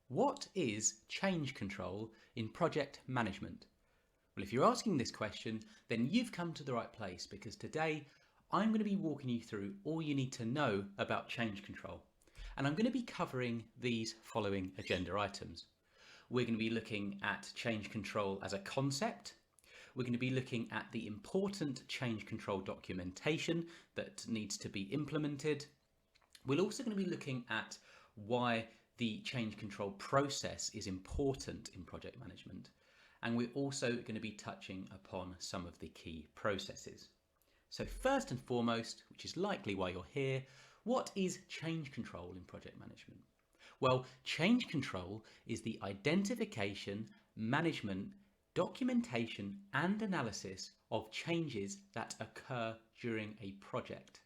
What is change control in project management? Well, if you're asking this question, then you've come to the right place because today I'm going to be walking you through all you need to know about change control. And I'm going to be covering these following agenda items. We're going to be looking at change control as a concept. We're going to be looking at the important change control documentation that needs to be implemented. We're also going to be looking at why the change control process is important in project management. And we're also going to be touching upon some of the key processes. So first and foremost, which is likely why you're here, what is change control in project management? Well, change control is the identification, management, documentation and analysis of changes that occur during a project.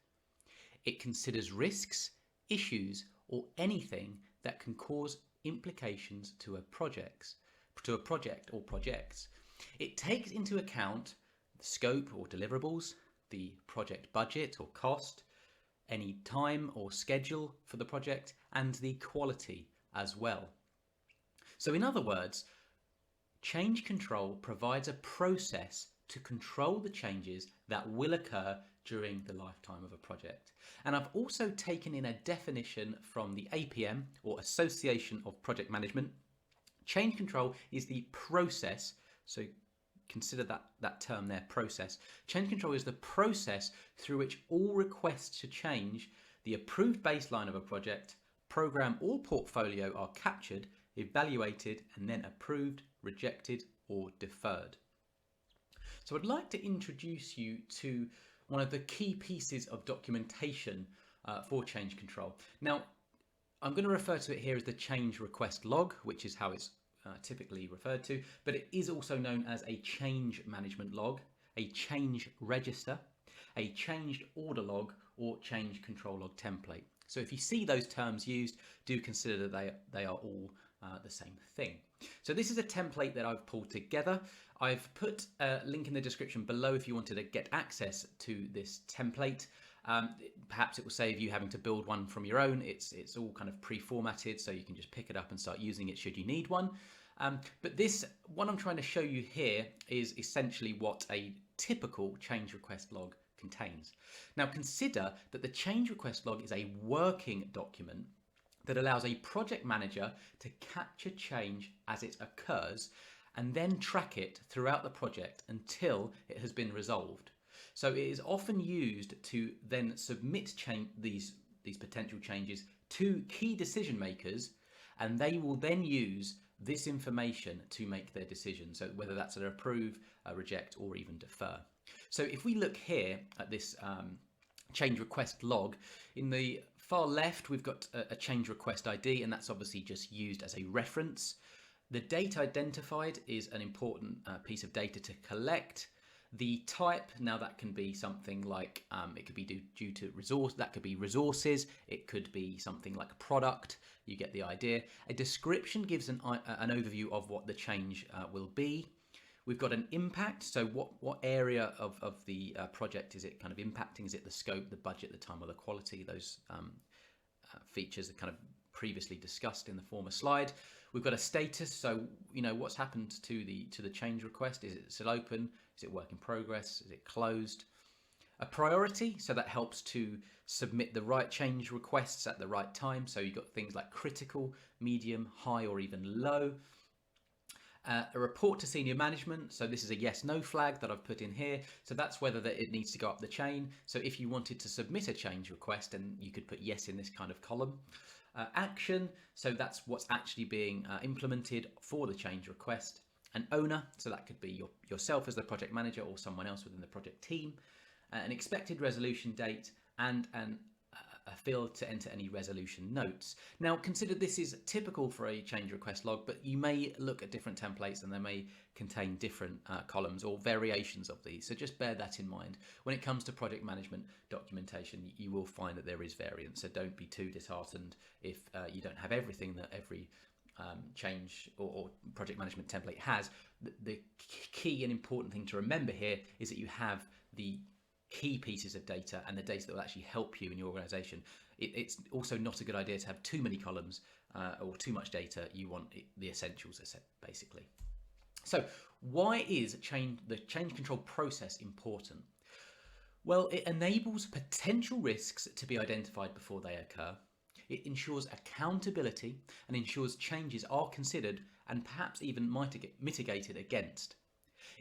It considers risks, issues, or anything that can cause implications to a project or projects. It takes into account the scope or deliverables, the project budget or cost, any time or schedule for the project, and the quality as well. So in other words, change control provides a process to control the changes that will occur during the lifetime of a project. And I've also taken in a definition from the APM, or Association of Project Management. Change control is the process, so consider that term there, process. Change control is the process through which all requests to change the approved baseline of a project, program or portfolio are captured, evaluated, and then approved, rejected, or deferred. So I'd like to introduce you to one of the key pieces of documentation for change control. Now, I'm going to refer to it here as the change request log, which is how it's typically referred to, but it is also known as a change management log, a change register, a changed order log, or change control log template. So if you see those terms used, do consider that they are all the same thing. So this is a template that I've pulled together. I've put a link in the description below if you wanted to get access to this template. Perhaps it will save you having to build one from your own. It's all kind of pre-formatted, so you can just pick it up and start using it should you need one. But what I'm trying to show you here is essentially what a typical change request log contains. Now consider that the change request log is a working document that allows a project manager to capture change as it occurs and then track it throughout the project until it has been resolved. So it is often used to then submit these potential changes to key decision makers, and they will then use this information to make their decision. So whether that's an approve, reject, or even defer. So if we look here at this change request log, in the far left we've got a change request ID, and that's obviously just used as a reference. The date identified is an important piece of data to collect. The type, now that can be something like, it could be due to resource, that could be resources, it could be something like a product, you get the idea. A description gives an overview of what the change will be. We've got an impact, so what area of the project is it kind of impacting? Is it the scope, the budget, the time, or the quality? Those features are kind of previously discussed in the former slide. We've got a status, so what's happened to the change request. Is it still open? Is it work in progress? Is it closed? A priority, so that helps to submit the right change requests at the right time. So you've got things like critical, medium, high, or even low. A report to senior management, so this is a yes/no flag that I've put in here, so that's whether it needs to go up the chain. So if you wanted to submit a change request, then you could put yes in this kind of column. Action, so that's what's actually being implemented for the change request. An owner, so that could be yourself as the project manager or someone else within the project team. An expected resolution date, and a field to enter any resolution notes. Now consider this is typical for a change request log, but you may look at different templates and they may contain different columns or variations of these. So just bear that in mind. When it comes to project management documentation, you will find that there is variance. So don't be too disheartened if you don't have everything that every change or project management template has. The key and important thing to remember here is that you have the key pieces of data and the data that will actually help you in your organization. It's also not a good idea to have too many columns or too much data, you want the essentials basically. So why is the change control process important? Well, it enables potential risks to be identified before they occur. It ensures accountability and ensures changes are considered and perhaps even mitigated against.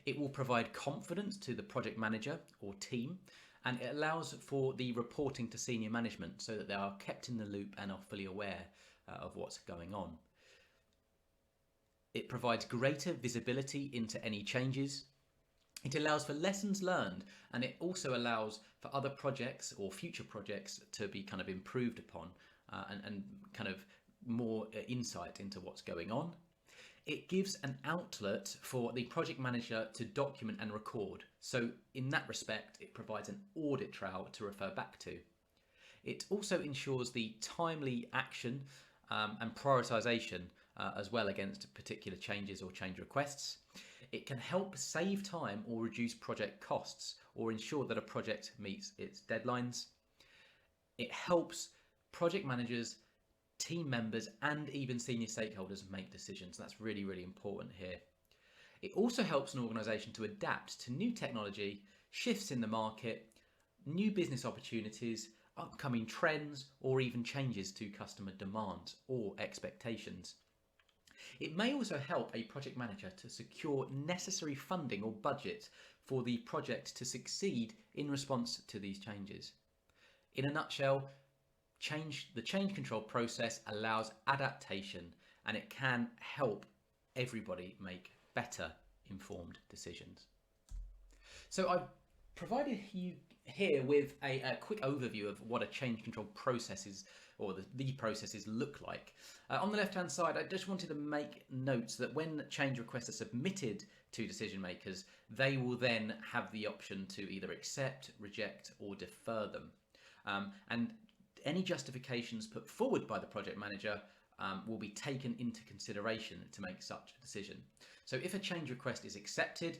It will provide confidence to the project manager or team, and it allows for the reporting to senior management so that they are kept in the loop and are fully aware of what's going on. It provides greater visibility into any changes. It allows for lessons learned, and it also allows for other projects or future projects to be kind of improved upon and kind of more insight into what's going on. It gives an outlet for the project manager to document and record. So in that respect, it provides an audit trail to refer back to. It also ensures the timely action and prioritization as well against particular changes or change requests. It can help save time or reduce project costs or ensure that a project meets its deadlines. It helps project managers, team members, and even senior stakeholders make decisions. That's really, really important here. It also helps an organisation to adapt to new technology, shifts in the market, new business opportunities, upcoming trends, or even changes to customer demands or expectations. It may also help a project manager to secure necessary funding or budget for the project to succeed in response to these changes. In a nutshell, the change control process allows adaptation, and it can help everybody make better informed decisions. So I've provided you here with a quick overview of what a change control process is, or the processes look like. On the left hand side, I just wanted to make notes that when change requests are submitted to decision makers, they will then have the option to either accept, reject, or defer them. And any justifications put forward by the project manager will be taken into consideration to make such a decision. So if a change request is accepted,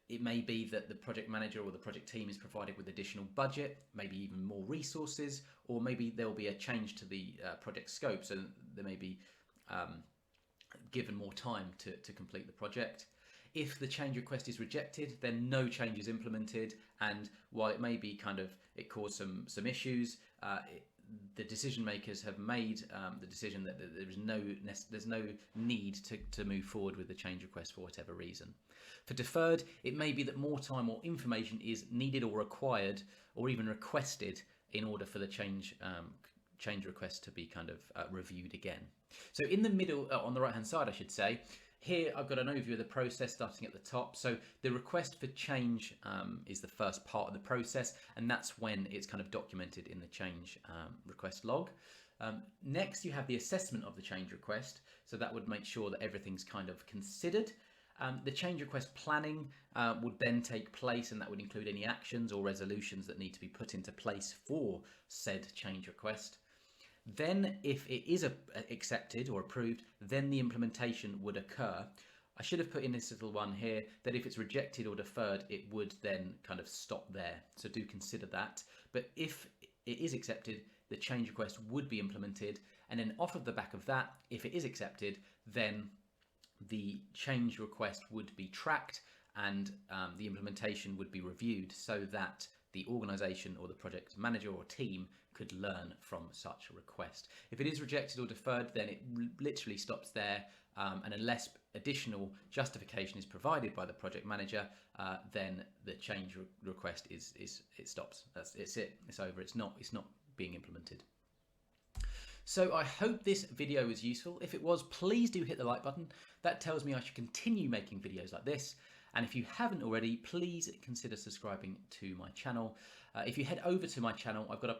it may be that the project manager or the project team is provided with additional budget, maybe even more resources, or maybe there will be a change to the project scope, so there may be given more time to complete the project. If the change request is rejected, then no change is implemented, and while it may be it caused some issues, the decision makers have made the decision that there's no need to move forward with the change request for whatever reason. For deferred, it may be that more time or information is needed or required, or even requested, in order for the change request to be reviewed again. So in the middle, on the right hand side I should say, here I've got an overview of the process starting at the top. So the request for change is the first part of the process, and that's when it's documented in the change request log. Next you have the assessment of the change request, so that would make sure that everything's considered. The change request planning would then take place, and that would include any actions or resolutions that need to be put into place for said change request. Then if it is accepted or approved, then the implementation would occur. I should have put in this little one here that if it's rejected or deferred, it would then stop there. So do consider that. But if it is accepted, the change request would be implemented. And then off of the back of that, if it is accepted, then the change request would be tracked, and the implementation would be reviewed so that the organisation or the project manager or team could learn from such a request. If it is rejected or deferred, then it literally stops there, and unless additional justification is provided by the project manager, then the change request it stops. It's it. It's over. It's not being implemented. So I hope this video was useful. If it was, please do hit the like button. That tells me I should continue making videos like this. And if you haven't already, please consider subscribing to my channel. If you head over to my channel, I've got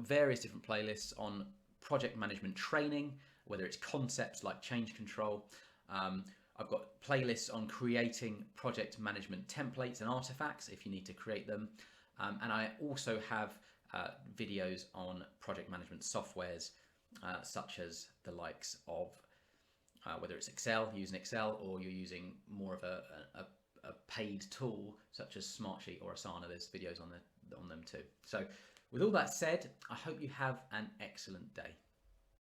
various different playlists on project management training, whether it's concepts like change control. I've got playlists on creating project management templates and artifacts if you need to create them. And I also have videos on project management softwares, such as the likes of whether it's Excel, using Excel, or you're using more of a paid tool such as Smartsheet or Asana. There's videos on them too. So with all that said, I hope you have an excellent day.